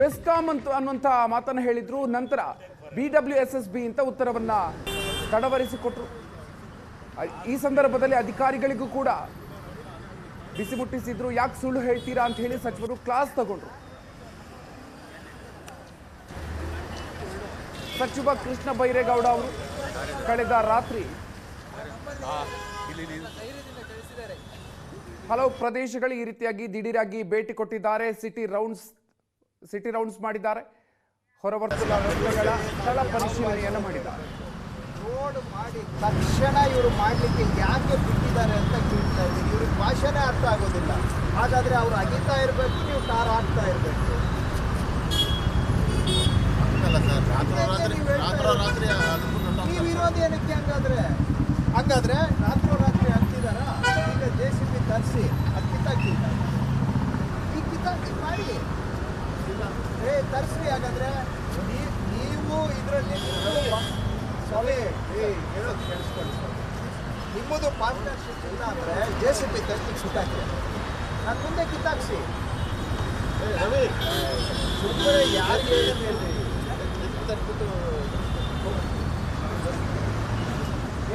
ಬೆಸ್ಕಾಂ ಅನ್ನುವಂಥ ಮಾತನ್ನು ಹೇಳಿದ್ರು. ನಂತರ BWSSB ಅಂತ ಉತ್ತರವನ್ನ ತಡವರಿಸಿಕೊಟ್ರು. ಈ ಸಂದರ್ಭದಲ್ಲಿ ಅಧಿಕಾರಿಗಳಿಗೂ ಕೂಡ ಬಿಸಿ ಮುಟ್ಟಿಸಿದ್ರು. ಯಾಕೆ ಸುಳ್ಳು ಹೇಳ್ತೀರಾ ಅಂತ ಹೇಳಿ ಸಚಿವರು ಕ್ಲಾಸ್ ತಗೊಂಡ್ರು. ಸಚಿವ ಕೃಷ್ಣ ಬೈರೇಗೌಡ ಅವರು ಕಳೆದ ರಾತ್ರಿ ಹಲವು ಪ್ರದೇಶಗಳು ಈ ರೀತಿಯಾಗಿ ದಿಢೀರಾಗಿ ಭೇಟಿ ಕೊಟ್ಟಿದ್ದಾರೆ. ಸಿಟಿ ರೌಂಡ್ಸ್ ಮಾಡಿದ್ದಾರೆ. ಹೊರವರ್ತುಲ ರಸ್ತೆಗಳ ಸ್ಥಳ ಪರಿಶೀಲನೆಯನ್ನು ಮಾಡಿದ್ದಾರೆ. ರೋಡ್ ಮಾಡಿ ತಕ್ಷಣ ಇವರು ಮಾಡಲಿಕ್ಕೆ ಯಾಕೆ ಬಿಟ್ಟಿದ್ದಾರೆ ಅಂತ ಕೇಳ್ತಾ ಇದ್ದೀನಿ. ಇವ್ರಿಗೆ ಭಾಷೆನೇ ಅರ್ಥ ಆಗೋದಿಲ್ಲ. ಹಾಗಾದ್ರೆ ಅವ್ರು ಅಗಿತಾ ಇರಬೇಕು, ನೀವು ಕಾರ್ ಹಾಕ್ತಾ ಇರಬೇಕು. ನೀವು ಇರೋದೇನಕ್ಕೆ ಹಂಗಾದ್ರೆ ರಾತ್ರೋರಾತ್ರಿ ಹಾಕ್ತಿದಾರ. ಈಗ JCB ತರಿಸಿ ಅದು ಕಿತ್ತಾಕ್ತಿದ್ದಾರೆ. ಈ ಕಿತ್ತಾಕಿ ಮಾಡಿ ತರಿಸಿ. ಹಾಗಾದ್ರೆ ನೀವು ಇದರಲ್ಲಿ ಸ್ವಾಮಿ ಹೇಳೋದು ಕೇಳಿಸ್ಕೊಳ್ಳಿ. ನಿಮ್ಮದು ಪಾರ್ಟ್ನರ್ಶಿಪ್ ಇಲ್ಲ ಅಂದರೆ JCB ತರಿಸಿ ಸುಟ್ಟಾಕಿ. ನಾನು ಮುಂದೆ ಕಿತ್ತಾಕ್ಸಿ. ಸುಮ್ಮನೆ ಯಾರಿಗೆ ಹೇಳಿ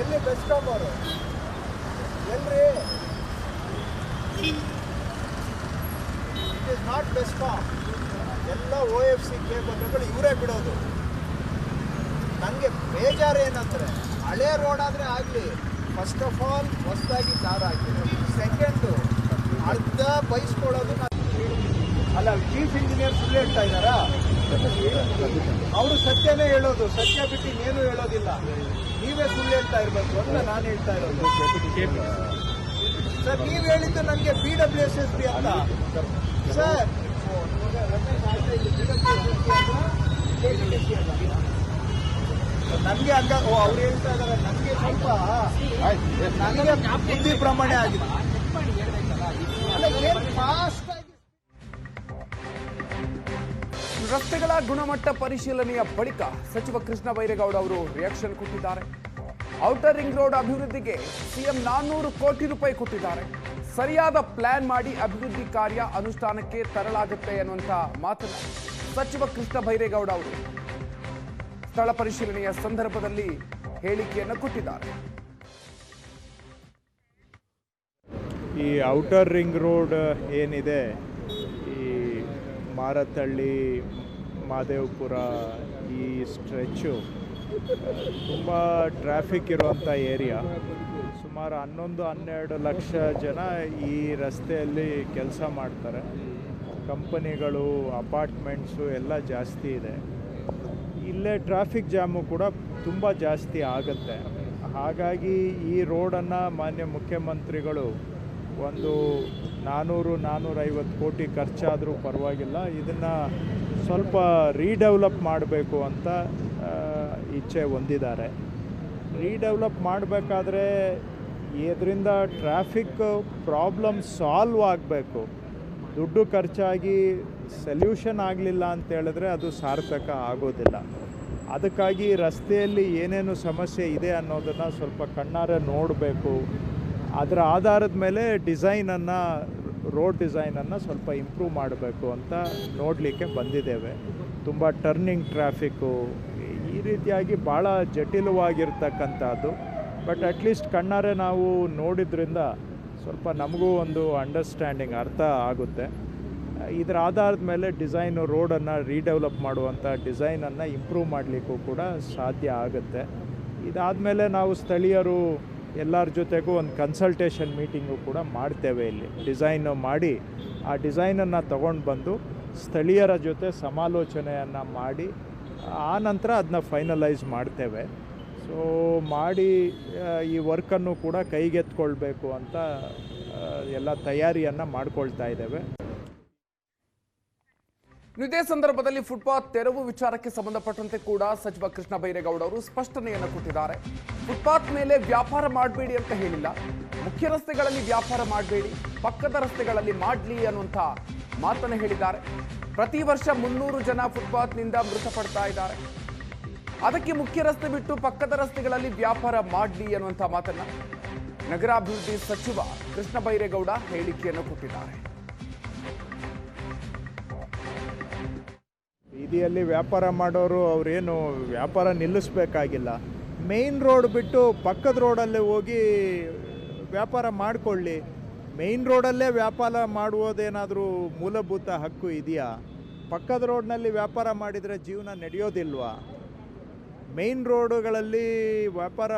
ಎಲ್ಲಿ ಬೆಸ್ಕಾಂ ಅವರು ಎಲ್ರಿ? It is not BESCOM. ಎಲ್ಲ OFC ಕೇಬಲ್ಗಳು ಇವರೇ ಬಿಡೋದು. ನನಗೆ ಬೇಜಾರು ಏನಂದರೆ, ಹಳೆ ರೋಡ್ ಆದರೆ ಆಗಲಿ, ಫಸ್ಟ್ ಆಫ್ ಆಲ್ ಹೊಸದಾಗಿ ದಾರ ಹಾಕಿ. ಸೆಕೆಂಡು ಅರ್ಧ ಬಯಸ್ಕೊಳ್ಳೋದು. ಅಲ್ಲ, ಚೀಫ್ ಇಂಜಿನಿಯರ್ ಸುಳ್ಳು ಹೇಳ್ತಾ ಇದ್ದಾರಾ? ಅವರು ಸತ್ಯನೇ ಹೇಳೋದು. ಸತ್ಯ ಬಿಟ್ಟು ಇನ್ನೇನು ಹೇಳೋದಿಲ್ಲ. ನೀವೇ ಸುಳ್ಳು ಹೇಳ್ತಾ ಇರಬೇಕು ಅಂತ ನಾನು ಹೇಳ್ತಾ ಇರೋದು. ಸರ್, ನೀವು ಹೇಳಿದ್ದು ನನಗೆ BWSSB ಅಂತ. ಸರ್, ನನಗೆ ಹಂಗ ಅವ್ರು ಹೇಳ್ತಾ ಇದ್ದಾರೆ. ನನಗೆ ಸ್ವಲ್ಪ ನನಗೆ ಬುದ್ಧಿ ಪ್ರಮಾಣ ಆಗಿದೆ. ಫಾಸ್ಟ್ ಆಗಿ ರಸ್ತೆಗಳ ಗುಣಮಟ್ಟ ಪರಿಶೀಲನೆಯ ಬಳಿಕ ಸಚಿವ ಕೃಷ್ಣ ಬೈರೇಗೌಡ ಅವರು ರಿಯಾಕ್ಷನ್ ಕೊಟ್ಟಿದ್ದಾರೆ. ಔಟರ್ ರಿಂಗ್ ರೋಡ್ ಅಭಿವೃದ್ಧಿಗೆ CM 400 ಕೋಟಿ ರೂಪಾಯಿ ಕೊಟ್ಟಿದ್ದಾರೆ. ಸರಿಯಾದ ಪ್ಲಾನ್ ಮಾಡಿ ಅಭಿವೃದ್ಧಿ ಕಾರ್ಯ ಅನುಷ್ಠಾನಕ್ಕೆ ತರಲಾಗುತ್ತೆ ಅನ್ನುವಂಥ ಮಾತನ್ನ ಸಚಿವ ಕೃಷ್ಣ ಬೈರೇಗೌಡ ಅವರು ಸ್ಥಳ ಪರಿಶೀಲನೆಯ ಸಂದರ್ಭದಲ್ಲಿ ಹೇಳಿಕೆಯನ್ನು ಕೊಟ್ಟಿದ್ದಾರೆ. ಈ ಔಟರ್ ರಿಂಗ್ ರೋಡ್ ಏನಿದೆ, ಈ ಮಾರತಳ್ಳಿ, ಮಹದೇವಪುರ ಈ ಸ್ಟ್ರೆಚ್ಚು ತುಂಬ ಟ್ರಾಫಿಕ್ ಇರುವಂಥ ಏರಿಯಾ. ಸುಮಾರು 11-12 ಲಕ್ಷ ಜನ ಈ ರಸ್ತೆಯಲ್ಲಿ ಕೆಲಸ ಮಾಡ್ತಾರೆ. ಕಂಪನಿಗಳು, ಅಪಾರ್ಟ್ಮೆಂಟ್ಸು ಎಲ್ಲ ಜಾಸ್ತಿ ಇದೆ. ಇಲ್ಲೇ ಟ್ರಾಫಿಕ್ ಜಾಮು ಕೂಡ ತುಂಬ ಜಾಸ್ತಿ ಆಗುತ್ತೆ. ಹಾಗಾಗಿ ಈ ರೋಡನ್ನು ಮಾನ್ಯ ಮುಖ್ಯಮಂತ್ರಿಗಳು ಒಂದು 400-450 ಕೋಟಿ ಖರ್ಚಾದರೂ ಪರವಾಗಿಲ್ಲ, ಇದನ್ನು ಸ್ವಲ್ಪ ರೀಡೆವಲಪ್ ಮಾಡಬೇಕು ಅಂತ ಇಚ್ಛೆ ಹೊಂದಿದ್ದಾರೆ. ರೀಡೆವಲಪ್ ಮಾಡಬೇಕಾದ್ರೆ ಇದರಿಂದ ಟ್ರಾಫಿಕ್ ಪ್ರಾಬ್ಲಮ್ ಸಾಲ್ವ್ ಆಗಬೇಕು. ದುಡ್ಡು ಖರ್ಚಾಗಿ ಸೊಲ್ಯೂಷನ್ ಆಗಲಿಲ್ಲ ಅಂತ ಹೇಳಿದ್ರೆ ಅದು ಸಾರ್ಥಕ ಆಗೋದಿಲ್ಲ. ಅದಕ್ಕಾಗಿ ರಸ್ತೆಯಲ್ಲಿ ಏನೇನು ಸಮಸ್ಯೆ ಇದೆ ಅನ್ನೋದನ್ನು ಸ್ವಲ್ಪ ಕಣ್ಣಾರೆ ನೋಡಬೇಕು. ಅದರ ಆಧಾರದ ಮೇಲೆ ರೋಡ್ ಡಿಸೈನನ್ನು ಸ್ವಲ್ಪ ಇಂಪ್ರೂವ್ ಮಾಡಬೇಕು ಅಂತ ನೋಡಲಿಕ್ಕೆ ಬಂದಿದ್ದೇವೆ. ತುಂಬ ಟರ್ನಿಂಗ್ ಟ್ರಾಫಿಕ್ಕು ಈ ರೀತಿಯಾಗಿ ಭಾಳ ಜಟಿಲವಾಗಿರ್ತಕ್ಕಂಥದ್ದು. ಬಟ್ ಅಟ್ಲೀಸ್ಟ್ ಕಣ್ಣಾರೆ ನಾವು ನೋಡಿದ್ರಿಂದ ಸ್ವಲ್ಪ ನಮಗೂ ಒಂದು ಅಂಡರ್ಸ್ಟ್ಯಾಂಡಿಂಗ್ ಅರ್ಥ ಆಗುತ್ತೆ. ಇದರ ಆಧಾರದ ಮೇಲೆ ರೋಡನ್ನು ರೀಡೆವಲಪ್ ಮಾಡುವಂಥ ಡಿಸೈನನ್ನು ಇಂಪ್ರೂವ್ ಮಾಡಲಿಕ್ಕೂ ಕೂಡ ಸಾಧ್ಯ ಆಗುತ್ತೆ. ಇದಾದಮೇಲೆ ನಾವು ಸ್ಥಳೀಯರು ಎಲ್ಲರ ಜೊತೆಗೂ ಒಂದು ಕನ್ಸಲ್ಟೇಷನ್ ಮೀಟಿಂಗು ಕೂಡ ಮಾಡ್ತೇವೆ. ಇಲ್ಲಿ ಡಿಸೈನು ಮಾಡಿ ಆ ಡಿಸೈನನ್ನು ತಗೊಂಡು ಬಂದು ಸ್ಥಳೀಯರ ಜೊತೆ ಸಮಾಲೋಚನೆಯನ್ನು ಮಾಡಿ ಆ ನಂತರ ಅದನ್ನ ಫೈನಲೈಸ್ ಮಾಡ್ತೇವೆ. ಸೊ ಮಾಡಿ ಈ ವರ್ಕನ್ನು ಕೂಡ ಕೈಗೆತ್ಕೊಳ್ಬೇಕು ಅಂತ ಎಲ್ಲ ತಯಾರಿಯನ್ನು ಮಾಡ್ಕೊಳ್ತಾ ಇದ್ದೇವೆ. ಇದೇ ಸಂದರ್ಭದಲ್ಲಿ ಫುಟ್ಪಾತ್ ತೆರವು ವಿಚಾರಕ್ಕೆ ಸಂಬಂಧಪಟ್ಟಂತೆ ಕೂಡ ಸಚಿವ ಕೃಷ್ಣ ಬೈರೇಗೌಡ ಅವರು ಸ್ಪಷ್ಟನೆಯನ್ನು ಕೊಟ್ಟಿದ್ದಾರೆ. ಫುಟ್ಪಾತ್ ಮೇಲೆ ವ್ಯಾಪಾರ ಮಾಡಬೇಡಿ ಅಂತ ಹೇಳಿಲ್ಲ. ಮುಖ್ಯ ರಸ್ತೆಗಳಲ್ಲಿ ವ್ಯಾಪಾರ ಮಾಡಬೇಡಿ, ಪಕ್ಕದ ರಸ್ತೆಗಳಲ್ಲಿ ಮಾಡಲಿ ಅನ್ನುವಂಥ ಮಾತನ್ನು ಹೇಳಿದ್ದಾರೆ. ಪ್ರತಿ ವರ್ಷ 300 ಜನ ಫುಟ್ಪಾತ್ನಿಂದ ಮೃತಪಡ್ತಾ ಇದ್ದಾರೆ. ಅದಕ್ಕೆ ಮುಖ್ಯ ರಸ್ತೆ ಬಿಟ್ಟು ಪಕ್ಕದ ರಸ್ತೆಗಳಲ್ಲಿ ವ್ಯಾಪಾರ ಮಾಡಲಿ ಅನ್ನುವಂಥ ಮಾತನ್ನ ನಗರಾಭಿವೃದ್ಧಿ ಸಚಿವ ಕೃಷ್ಣ ಬೈರೇಗೌಡ ಹೇಳಿಕೆಯನ್ನು ಕೊಟ್ಟಿದ್ದಾರೆ. ಬೀದಿಯಲ್ಲಿ ವ್ಯಾಪಾರ ಮಾಡೋರು ಅವರೇನು ವ್ಯಾಪಾರ ನಿಲ್ಲಿಸ್ಬೇಕಾಗಿಲ್ಲ. ಮೇಯ್ನ್ ರೋಡ್ ಬಿಟ್ಟು ಪಕ್ಕದ ರೋಡಲ್ಲೇ ಹೋಗಿ ವ್ಯಾಪಾರ ಮಾಡಿಕೊಳ್ಳಿ. ಮೇಯ್ನ್ ರೋಡಲ್ಲೇ ವ್ಯಾಪಾರ ಮಾಡುವುದೇನಾದರೂ ಮೂಲಭೂತ ಹಕ್ಕು ಇದೆಯಾ? ಪಕ್ಕದ ರೋಡ್ನಲ್ಲಿ ವ್ಯಾಪಾರ ಮಾಡಿದರೆ ಜೀವನ ನಡೆಯೋದಿಲ್ವಾ? ಮೇಯ್ನ್ ರೋಡುಗಳಲ್ಲಿ ವ್ಯಾಪಾರ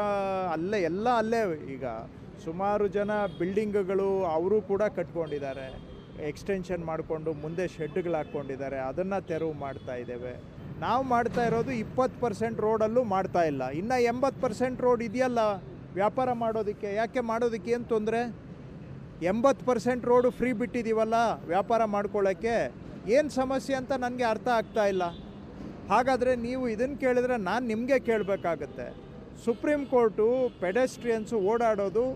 ಅಲ್ಲೇ ಎಲ್ಲ ಅಲ್ಲೇ. ಈಗ ಸುಮಾರು ಜನ ಬಿಲ್ಡಿಂಗ್ಗಳು ಅವರು ಕೂಡ ಕಟ್ಕೊಂಡಿದ್ದಾರೆ, ಎಕ್ಸ್ಟೆನ್ಷನ್ ಮಾಡಿಕೊಂಡು ಮುಂದೆ ಶೆಡ್ಗಳು ಹಾಕ್ಕೊಂಡಿದ್ದಾರೆ, ಅದನ್ನು ತೆರವು ಮಾಡ್ತಾ ಇದ್ದೇವೆ. ನಾವು ಮಾಡ್ತಾ ಇರೋದು 20% ರೋಡಲ್ಲೂ ಮಾಡ್ತಾ ಇಲ್ಲ. ಇನ್ನು 80% ರೋಡ್ ಇದೆಯಲ್ಲ ವ್ಯಾಪಾರ ಮಾಡೋದಕ್ಕೆ. ಯಾಕೆ ಮಾಡೋದಕ್ಕೆ ಏನು ತೊಂದರೆ? 80% ರೋಡು ಫ್ರೀ ಬಿಟ್ಟಿದ್ದೀವಲ್ಲ ವ್ಯಾಪಾರ ಮಾಡ್ಕೊಳ್ಳೋಕ್ಕೆ. ಏನು ಸಮಸ್ಯೆ ಅಂತ ನನಗೆ ಅರ್ಥ ಆಗ್ತಾ ಇಲ್ಲ. ಹಾಗಾದರೆ ನೀವು ಇದನ್ನು ಕೇಳಿದ್ರೆ ನಾನು ನಿಮಗೆ ಕೇಳಬೇಕಾಗತ್ತೆ. ಸುಪ್ರೀಂ ಕೋರ್ಟು ಪೆಡೆಸ್ಟ್ರಿಯನ್ಸು ಓಡಾಡೋದು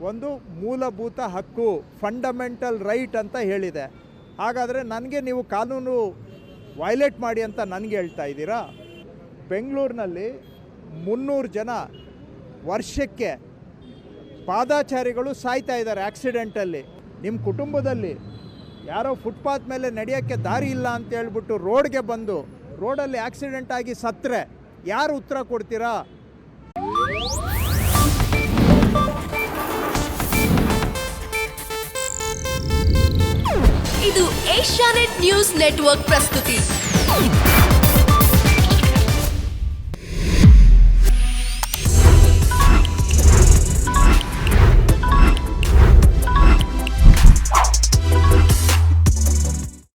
ಒಂದು ಮೂಲಭೂತ ಹಕ್ಕು, ಫಂಡಮೆಂಟಲ್ ರೈಟ್ ಅಂತ ಹೇಳಿದೆ. ಹಾಗಾದರೆ ನನಗೆ ನೀವು ಕಾನೂನು ವೈಲೇಟ್ ಮಾಡಿ ಅಂತ ನನಗೆ ಹೇಳ್ತಾ ಇದ್ದೀರಾ? ಬೆಂಗಳೂರಿನಲ್ಲಿ 300 ಜನ ವರ್ಷಕ್ಕೆ ಪಾದಾಚಾರಿಗಳು ಸಾಯ್ತಾ ಇದ್ದಾರೆ ಆಕ್ಸಿಡೆಂಟಲ್ಲಿ. ನಿಮ್ಮ ಕುಟುಂಬದಲ್ಲಿ ಯಾರೋ ಫುಟ್ಪಾತ್ ಮೇಲೆ ನಡೆಯೋಕ್ಕೆ ದಾರಿ ಇಲ್ಲ ಅಂತ ಹೇಳ್ಬಿಟ್ಟು ರೋಡ್ಗೆ ಬಂದು ರೋಡಲ್ಲಿ ಆಕ್ಸಿಡೆಂಟ್ ಆಗಿ ಸತ್ತರೆ ಯಾರು ಉತ್ತರ ಕೊಡ್ತೀರಾ? ಇದು ಏಷ್ಯಾನೆಟ್ ನ್ಯೂಸ್ ನೆಟ್ವರ್ಕ್ ಪ್ರಸ್ತುತಿ.